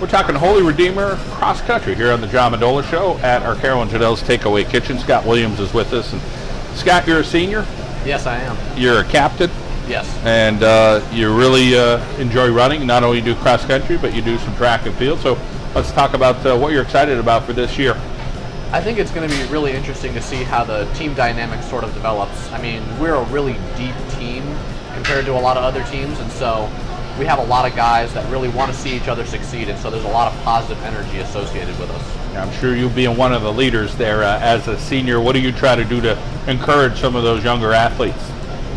We're talking Holy Redeemer cross country here on the John Mendola Show at Arcaro and Genell's Takeaway Kitchen. Scott Williams is with us. And Scott, you're a senior? Yes, I am. You're a captain? Yes. And you really enjoy running. Not only do cross country, but you do some track and field. So let's talk about what you're excited about for this year. I think it's going to be really interesting to see how the team dynamic sort of develops. I mean, we're a really deep team compared to a lot of other teams, and so we have a lot of guys that really want to see each other succeed, and so there's a lot of positive energy associated with us. I'm sure you being one of the leaders there as a senior, what do you try to do to encourage some of those younger athletes?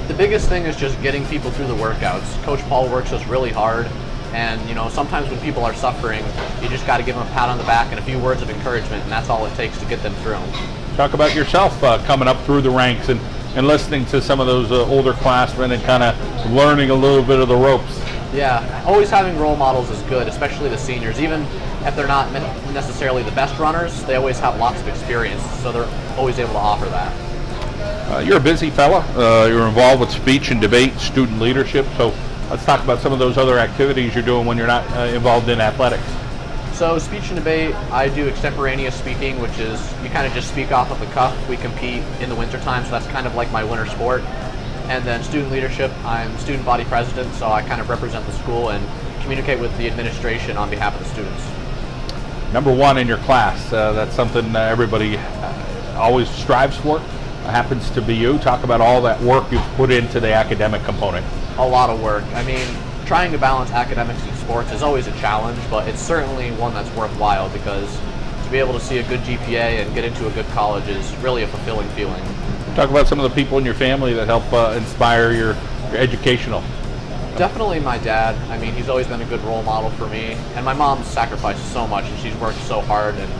The biggest thing is just getting people through the workouts. Coach Paul works us really hard, and sometimes when people are suffering, you just got to give them a pat on the back and a few words of encouragement, and that's all it takes to get them through. Talk about yourself coming up through the ranks and listening to some of those older classmen and kind of learning a little bit of the ropes. Yeah, always having role models is good, especially the seniors. Even if they're not necessarily the best runners, they always have lots of experience, so they're always able to offer that. You're a busy fella. You're involved with speech and debate, student leadership, so let's talk about some of those other activities you're doing when you're not involved in athletics. So speech and debate, I do extemporaneous speaking, which is you kind of just speak off of the cuff. We compete in the wintertime, so that's kind of like my winter sport. And then student leadership, I'm student body president, so I kind of represent the school and communicate with the administration on behalf of the students. Number one in your class, that's something everybody always strives for. Happens to be you. Talk about all that work you've put into the academic component. A lot of work. I mean, trying to balance academics and sports is always a challenge, but it's certainly one that's worthwhile because to be able to see a good GPA and get into a good college is really a fulfilling feeling. Talk about some of the people in your family that help inspire your educational. Definitely my dad. I mean, he's always been a good role model for me. And my mom's sacrificed so much and she's worked so hard, and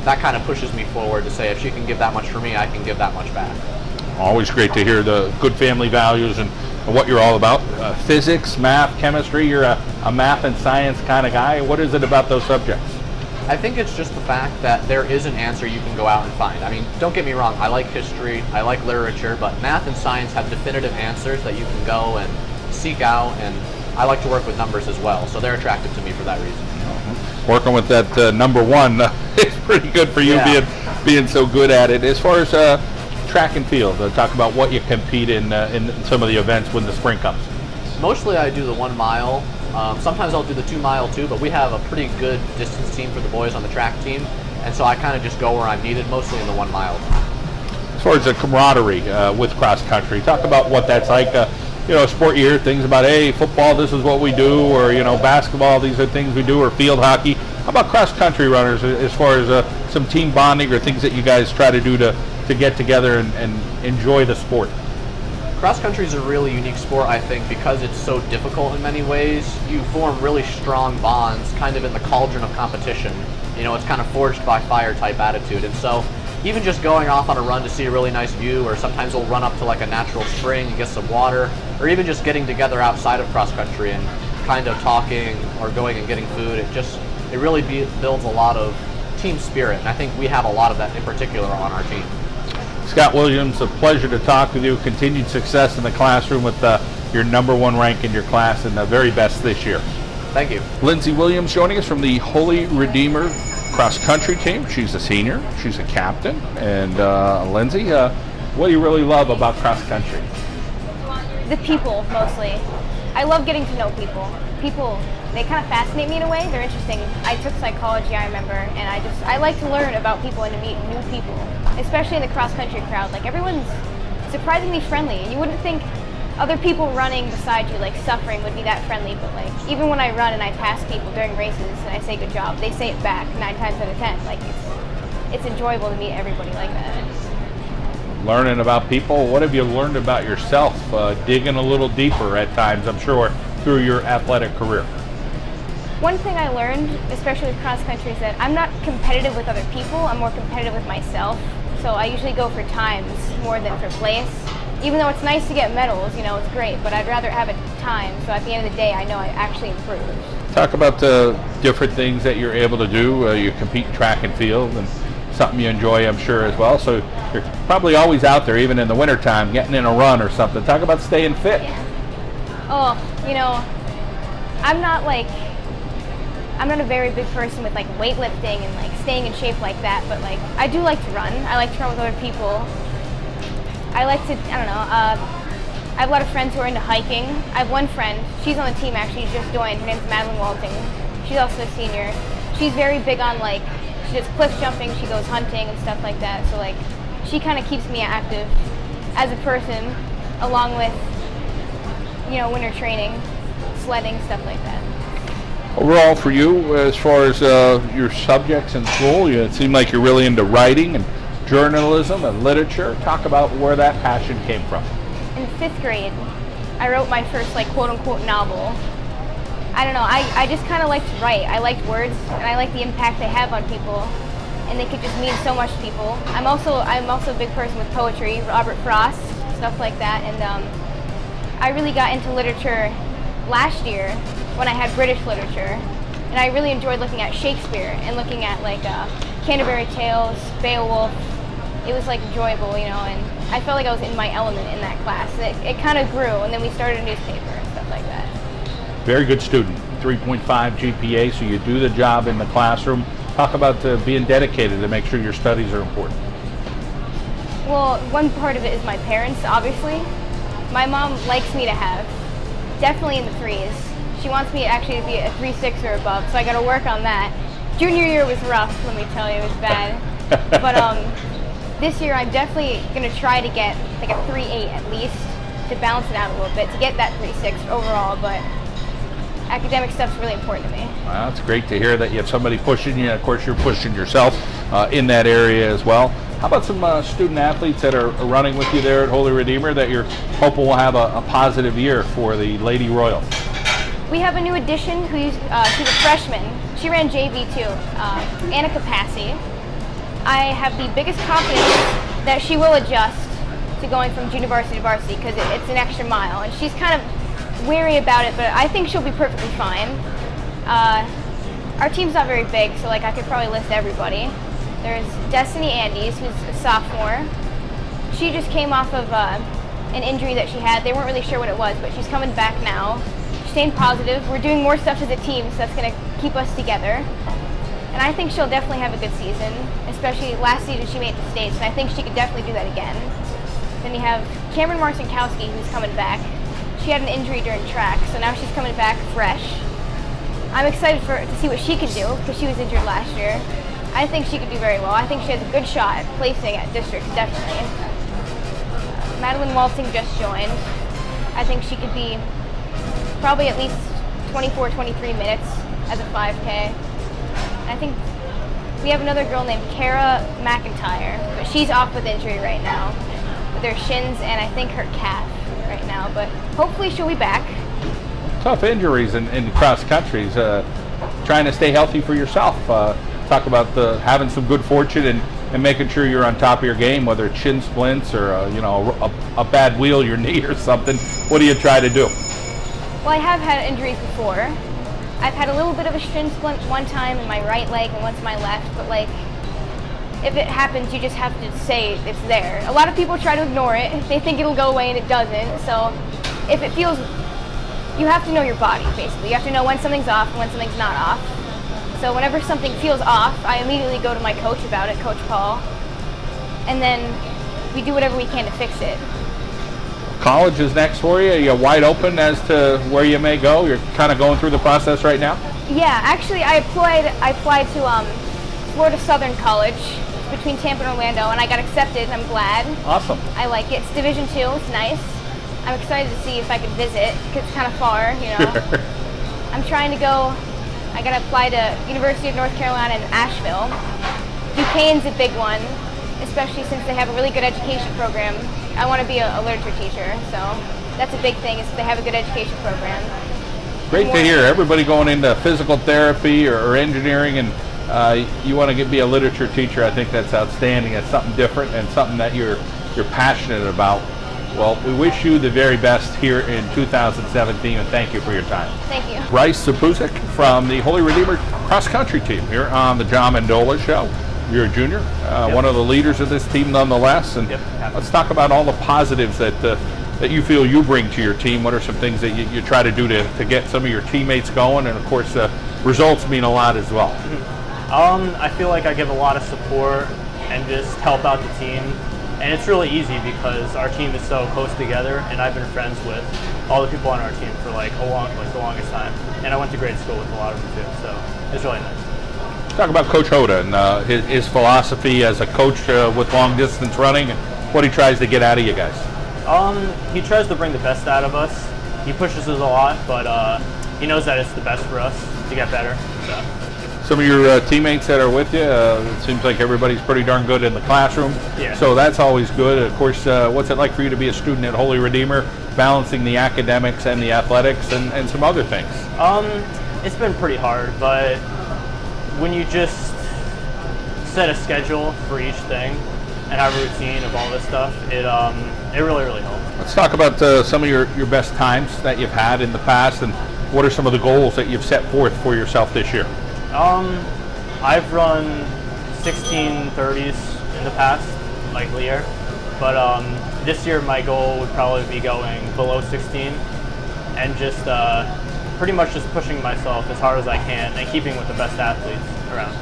that kind of pushes me forward to say if she can give that much for me, I can give that much back. Always great to hear the good family values and what you're all about. Physics, math, chemistry, you're a math and science kind of guy. What is it about those subjects? I think it's just the fact that there is an answer you can go out and find. I mean, don't get me wrong, I like history, I like literature, but math and science have definitive answers that you can go and seek out, and I like to work with numbers as well, so they're attractive to me for that reason. Working with that number one is pretty good for you, being so good at it. As far as track and field, talk about what you compete in some of the events when the spring comes. Mostly I do the 1 mile. Sometimes I'll do the 2 mile too, but we have a pretty good distance team for the boys on the track team, and so I kind of just go where I'm needed, mostly in the 1 mile. As far as the camaraderie with cross country, talk about what that's like. Sport you hear things about, hey, football, this is what we do, or basketball, these are things we do, or field hockey. How about cross country runners as far as some team bonding or things that you guys try to do to get together and enjoy the sport? Cross country is a really unique sport, I think, because it's so difficult in many ways. You form really strong bonds kind of in the cauldron of competition. It's kind of forged by fire type attitude. And so even just going off on a run to see a really nice view, or sometimes we'll run up to like a natural spring and get some water, or even just getting together outside of cross country and kind of talking or going and getting food, it really builds a lot of team spirit. And I think we have a lot of that in particular on our team. Scott Williams, a pleasure to talk with you. Continued success in the classroom with your number one rank in your class, and the very best this year. Thank you. Lindsay Williams joining us from the Holy Redeemer cross country team. She's a senior, she's a captain. And Lindsay, what do you really love about cross country? The people, mostly. I love getting to know people. People, they kind of fascinate me in a way. They're interesting. I took psychology, I remember, and I like to learn about people and to meet new people, especially in the cross-country crowd. Like, everyone's surprisingly friendly, and you wouldn't think other people running beside you, like suffering, would be that friendly, but like, even when I run and I pass people during races and I say good job, they say it back 9 times out of 10. Like, it's enjoyable to meet everybody like that. Learning about people, what have you learned about yourself, digging a little deeper at times, I'm sure, through your athletic career? One thing I learned, especially with cross country, is that I'm not competitive with other people, I'm more competitive with myself. So I usually go for times more than for place. Even though it's nice to get medals, it's great, but I'd rather have a time, so at the end of the day I know I actually improved. Talk about the different things that you're able to do. You compete in track and field, and something you enjoy, I'm sure, as well. So you're probably always out there, even in the wintertime, getting in a run or something. Talk about staying fit. Oh, I'm not like I'm not a very big person with like weightlifting and like staying in shape like that, but like I do like to run. I like to run with other people. I like to, I don't know, I have a lot of friends who are into hiking. I have one friend, she's on the team actually, she just joined. Her name's Madeline Walting. She's also a senior. She's very big on like, she does cliff jumping, she goes hunting and stuff like that. So like, she kind of keeps me active as a person, along with, you know, winter training, sledding, stuff like that. Overall for you, as far as your subjects in school, it seemed like you're really into writing and journalism and literature. Talk about where that passion came from. In 5th grade, I wrote my first like quote-unquote novel. I don't know, I just kind of like to write. I liked words, and I like the impact they have on people, and they could just mean so much to people. I'm also a big person with poetry, Robert Frost, stuff like that, and I really got into literature last year when I had British literature, and I really enjoyed looking at Shakespeare and looking at like Canterbury Tales, Beowulf. It was like enjoyable, you know, and I felt like I was in my element in that class. And it kind of grew, and then we started a newspaper and stuff like that. Very good student, 3.5 GPA, so you do the job in the classroom. Talk about being dedicated to make sure your studies are important. Well, one part of it is my parents, obviously. My mom likes me to have definitely in the 3s. She wants me actually to be a 3.6 or above, so I got to work on that. Junior year was rough, let me tell you, it was bad. But this year I'm definitely going to try to get like a 3.8 at least to balance it out a little bit, to get that 3.6 overall, but academic stuff's really important to me. Well, it's great to hear that you have somebody pushing you. Of course, you're pushing yourself in that area as well. How about some student athletes that are running with you there at Holy Redeemer that you're hoping will have a positive year for the Lady Royals? We have a new addition who's she's a freshman. She ran JV too, Annika Passy. I have the biggest confidence that she will adjust to going from junior varsity to varsity because it's an extra mile, and she's kind of wary about it, but I think she'll be perfectly fine. Our team's not very big, so like I could probably list everybody. There's Destiny Andes, who's a sophomore. She just came off of an injury that she had. They weren't really sure what it was, but she's coming back now. She's staying positive. We're doing more stuff as a team, so that's going to keep us together. And I think she'll definitely have a good season, especially last season she made the States, and I think she could definitely do that again. Then you have Cameron Marcinkowski, who's coming back. She had an injury during track, so now she's coming back fresh. I'm excited to see what she can do, because she was injured last year. I think she could do very well. I think she has a good shot at placing at districts, definitely. Madeline Walting just joined. I think she could be probably at least 24, 23 minutes as a 5K. I think we have another girl named Kara McIntyre, but she's off with injury right now, with her shins and I think her calf right now, but hopefully she'll be back. Tough injuries in cross countries. Trying to stay healthy for yourself. Talk about having some good fortune and making sure you're on top of your game, whether it's shin splints or a bad wheel, your knee or something. What do you try to do? Well, I have had injuries before. I've had a little bit of a shin splint one time in my right leg and once in my left, but like, if it happens, you just have to say it's there. A lot of people try to ignore it. They think it'll go away and it doesn't. So if it feels, you have to know your body, basically. You have to know when something's off and when something's not off. So whenever something feels off, I immediately go to my coach about it, Coach Paul, and then we do whatever we can to fix it. College is next for you. Are you wide open as to where you may go? You're kind of going through the process right now? Yeah, actually I applied to Florida Southern College between Tampa and Orlando, and I got accepted, and I'm glad. Awesome. I like it. It's Division II. It's nice. I'm excited to see if I can visit, because it's kind of far, you know. Sure. I'm trying to go, I got to apply to University of North Carolina in Asheville. Duquesne's a big one, especially since they have a really good education program. I want to be a literature teacher, so that's a big thing, is they have a good education program. Great to hear. Everybody going into physical therapy or engineering, and you want to be a literature teacher. I think that's outstanding. It's something different and something that you're passionate about. Well, we wish you the very best here in 2017, and thank you for your time. Thank you. Bryce Zapusik from the Holy Redeemer cross country team here on the John Mendola Show. You're a junior, Yep. one of the leaders of this team nonetheless, and Yep. let's talk about all the positives that you feel you bring to your team. What are some things that you try to do to get some of your teammates going, and of course results mean a lot as well. I feel like I give a lot of support and just help out the team. And it's really easy because our team is so close together, and I've been friends with all the people on our team for the longest time. And I went to grade school with a lot of them too, so it's really nice. Talk about Coach Hoda and his philosophy as a coach with long distance running and what he tries to get out of you guys. He tries to bring the best out of us. He pushes us a lot, but he knows that it's the best for us to get better. So. Some of your teammates that are with you, it seems like everybody's pretty darn good in the classroom. Yeah. So that's always good. Of course, what's it like for you to be a student at Holy Redeemer, balancing the academics and the athletics and some other things? It's been pretty hard, but when you just set a schedule for each thing and have a routine of all this stuff, it really, really helps. Let's talk about some of your best times that you've had in the past, and what are some of the goals that you've set forth for yourself this year? I've run 16:30s in the past, like year, but this year my goal would probably be going below 16 and just pretty much just pushing myself as hard as I can and keeping with the best athletes around.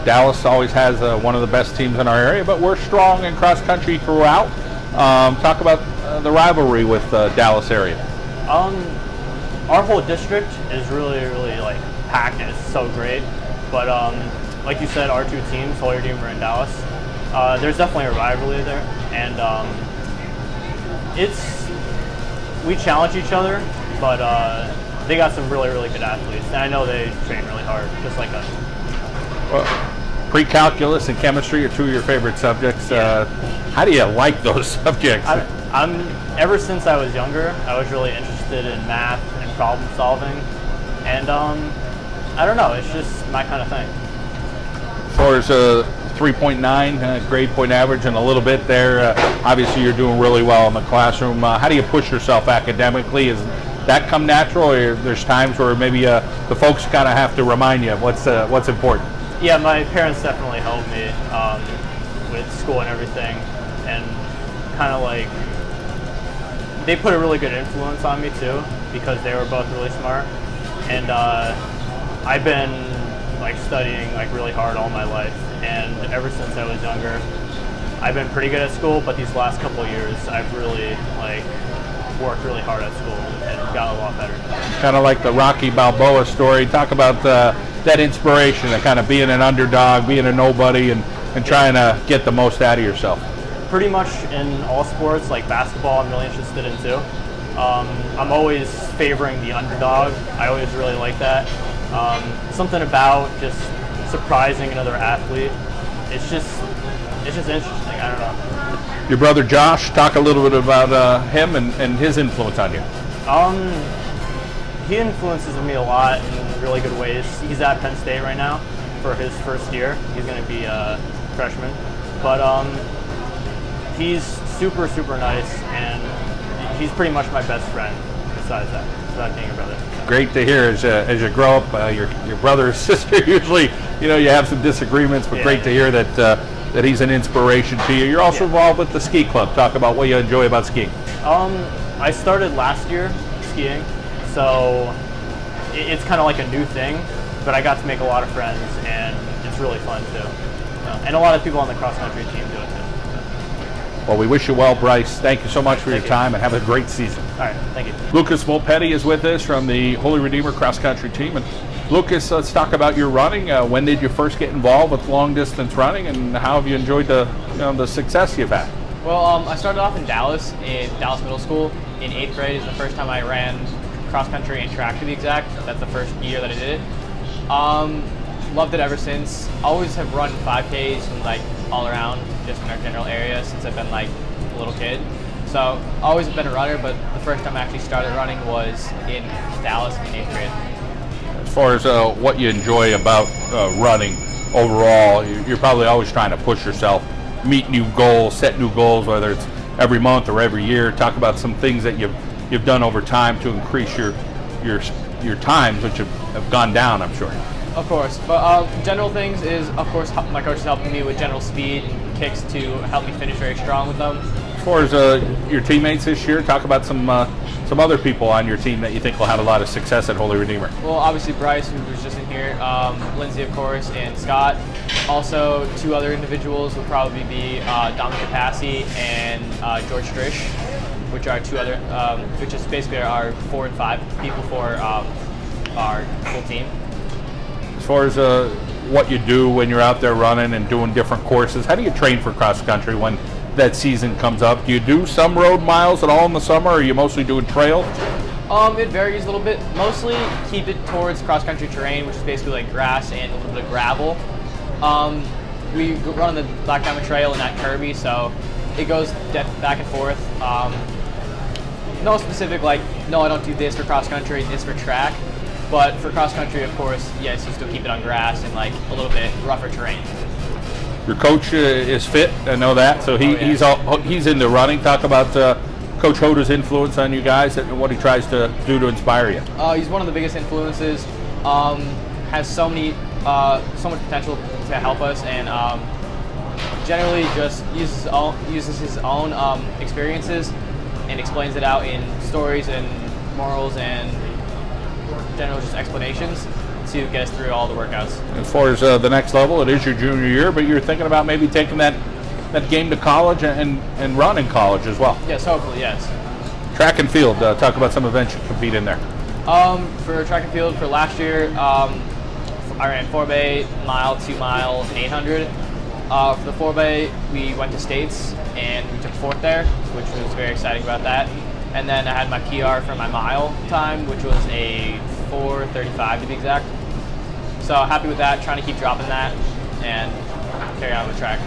Dallas always has one of the best teams in our area, but we're strong in cross country throughout. Talk about the rivalry with Dallas area. Our whole district is really, really like packed, and it's so great. But like you said, our two teams, Holy Redeemer and Dallas, there's definitely a rivalry there, and we challenge each other, but they got some really, really good athletes, and I know they train really hard, just like us. Well, pre-calculus and chemistry are two of your favorite subjects. Yeah. How do you like those subjects? Ever since I was younger, I was really interested in math and problem solving, and I don't know, it's just my kind of thing. As far as 3.9 grade point average and a little bit there, obviously you're doing really well in the classroom. How do you push yourself academically? Is that come natural, or there's times where maybe the folks kind of have to remind you of what's important? Yeah, my parents definitely helped me with school and everything, and kind of like they put a really good influence on me too, because they were both really smart, and I've been like studying like really hard all my life, and ever since I was younger I've been pretty good at school, but these last couple of years I've really like worked really hard at school and got a lot better. Kind of like the Rocky Balboa story. Talk about that inspiration of kind of being an underdog, being a nobody, and trying to get the most out of yourself. Pretty much in all sports, like basketball, I'm really interested in too. I'm always favoring the underdog. I always really like that. Something about just surprising another athlete. It's just interesting. I don't know. Your brother Josh, talk a little bit about him and his influence on you. He influences me a lot in really good ways. He's at Penn State right now for his first year. He's going to be a freshman. But he's super, super nice, and he's pretty much my best friend besides being a brother. Great to hear as you grow up. Your brother or sister, usually, you have some disagreements, but great to hear that he's an inspiration to you. You're also involved with the ski club. Talk about what you enjoy about skiing. I started last year skiing, so it's kind of like a new thing, but I got to make a lot of friends, and it's really fun too. And a lot of people on the cross-country team do it too. Well, we wish you well, Bryce. Thank you so much for your time, and have a great season. All right, thank you. Lucas Volpetti is with us from the Holy Redeemer cross-country team. And Lucas, let's talk about your running. When did you first get involved with long-distance running, and how have you enjoyed the success you've had? Well, I started off in Dallas Middle School. In 8th grade is the first time I ran cross-country and track, to be exact. That's the first year that I did it. Loved it ever since. Always have run 5Ks from like all around, just in our general area, since I've been like a little kid. So always been a runner, but the first time I actually started running was in Dallas in 8th grade. As far as what you enjoy about running overall, you're probably always trying to push yourself, meet new goals, set new goals, whether it's every month or every year. Talk about some things that you've done over time to increase your times, which have gone down, I'm sure. Of course, but general things is, of course, my coach is helping me with general speed and kicks to help me finish very strong with them. far as your teammates this year, talk about some other people on your team that you think will have a lot of success at Holy Redeemer. Well, obviously Bryce, who was just in here, Lindsay, of course, and Scott. Also, 2 other individuals would probably be Dominic Capassi and George Strish, which are 2 other, which is basically our 4 and 5 people for our full team. As far as what you do when you're out there running and doing different courses, how do you train for cross country when that season comes up? Do you do some road miles at all in the summer, or are you mostly doing trails? It varies a little bit. Mostly keep it towards cross-country terrain, which is basically like grass and a little bit of gravel. We run on the Black Diamond Trail and at Kirby, so it goes back and forth. No specific, like, no, I don't do this for cross-country, this for track. But for cross-country, of course, yes, you still keep it on grass and like a little bit rougher terrain. Your coach is fit, I know that, so he's into running. Talk about Coach Hoda's influence on you guys and what he tries to do to inspire you. He's one of the biggest influences. Has so much potential to help us, and generally just uses his own experiences and explains it out in stories and morals and general just explanations to get us through all the workouts. As far as the next level, it is your junior year, but you're thinking about maybe taking that game to college and run in college as well. Yes, hopefully, yes. Track and field, talk about some events you compete in there. For track and field for last year, I ran 4-bay, mile, 2 mile, and 800. For the 4-bay, we went to states and we took 4th there, which was very exciting about that. And then I had my PR for my mile time, which was a 4:35 to be exact. So happy with that, trying to keep dropping that and carry on the track.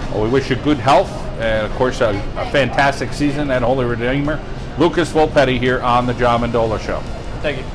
Well, we wish you good health and, of course, a fantastic season at Holy Redeemer. Lucas Volpetti here on the John Mendola Show. Thank you.